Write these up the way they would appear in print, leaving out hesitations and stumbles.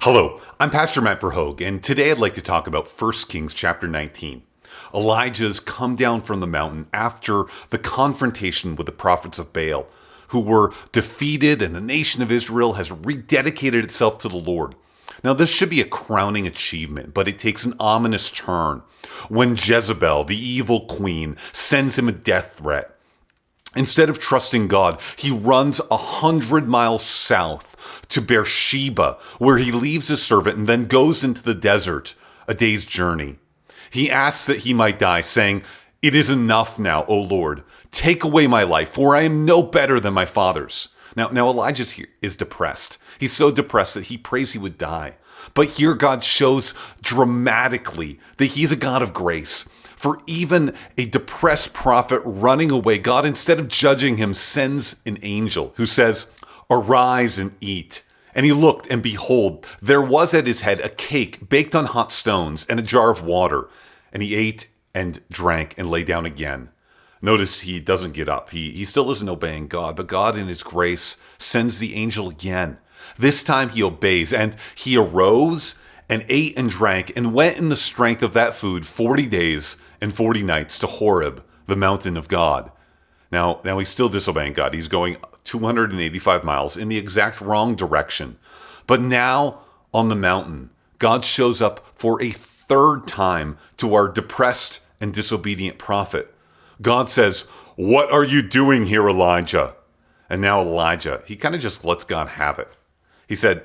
Hello, I'm Pastor Matt Verhoeg, and today I'd like to talk about 1 Kings chapter 19. Elijah's come down from the mountain after the confrontation with the prophets of Baal, who were defeated, and the nation of Israel has rededicated itself to the Lord. Now, this should be a crowning achievement, but it takes an ominous turn when Jezebel, the evil queen, sends him a death threat. Instead of trusting God, he runs 100 miles south to Beersheba, where he leaves his servant and then goes into the desert, a day's journey. He asks that he might die, saying, "It is enough now, O Lord. Take away my life, for I am no better than my fathers." Now Elijah is depressed. He's so depressed that he prays he would die. But here God shows dramatically that he's a God of grace. For even a depressed prophet running away, God, instead of judging him, sends an angel who says, "Arise and eat." And he looked, and behold, there was at his head a cake baked on hot stones and a jar of water. And he ate and drank and lay down again. Notice he doesn't get up. He still isn't obeying God, but God in his grace sends the angel again. This time he obeys, and he arose and ate and drank and went in the strength of that food 40 days and 40 nights to Horeb, the mountain of God. Now he's still disobeying God. He's going 285 miles in the exact wrong direction. But now on the mountain, God shows up for a third time to our depressed and disobedient prophet. God says, "What are you doing here, Elijah?" And now Elijah, he kind of just lets God have it. He said,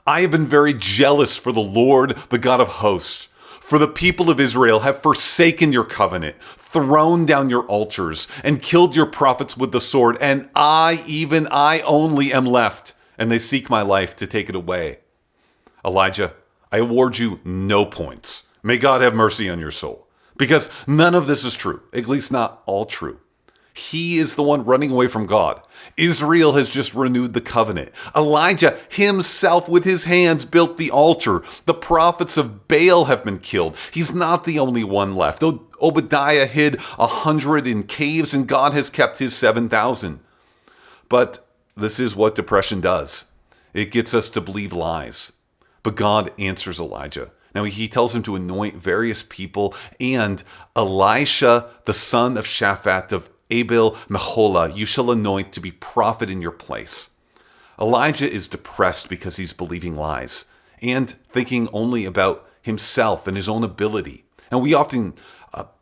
"I have been very jealous for the Lord, the God of hosts. For the people of Israel have forsaken your covenant, thrown down your altars, and killed your prophets with the sword. And I, even I only, am left, and they seek my life to take it away. Elijah, I award you no points. May God have mercy on your soul. Because none of this is true, at least not all true. He is the one running away from God. Israel has just renewed the covenant. Elijah himself with his hands built the altar. The prophets of Baal have been killed. He's not the only one left. Obadiah hid 100 in caves, and God has kept his 7,000. But this is what depression does. It gets us to believe lies. But God answers Elijah. Now he tells him to anoint various people, and Elisha, the son of Shaphat of Abel Meholah, you shall anoint to be prophet in your place. Elijah is depressed because he's believing lies and thinking only about himself and his own ability. And we often,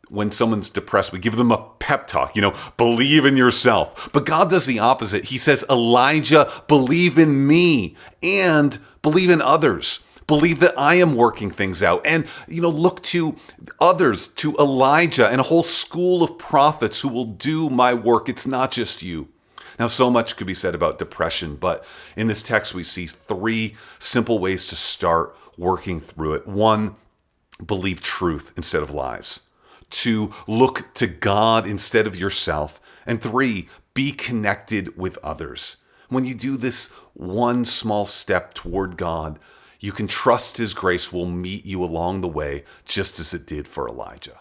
when someone's depressed, we give them a pep talk, believe in yourself. But God does the opposite. He says, Elijah, believe in me and believe in others. Believe that I am working things out, and look to others, to Elijah and a whole school of prophets who will do my work. It's not just you. Now, so much could be said about depression, but in this text we see 3 simple ways to start working through it. 1, believe truth instead of lies. 2, look to God instead of yourself. And 3, be connected with others. When you do this one small step toward God, you can trust his grace will meet you along the way, just as it did for Elijah.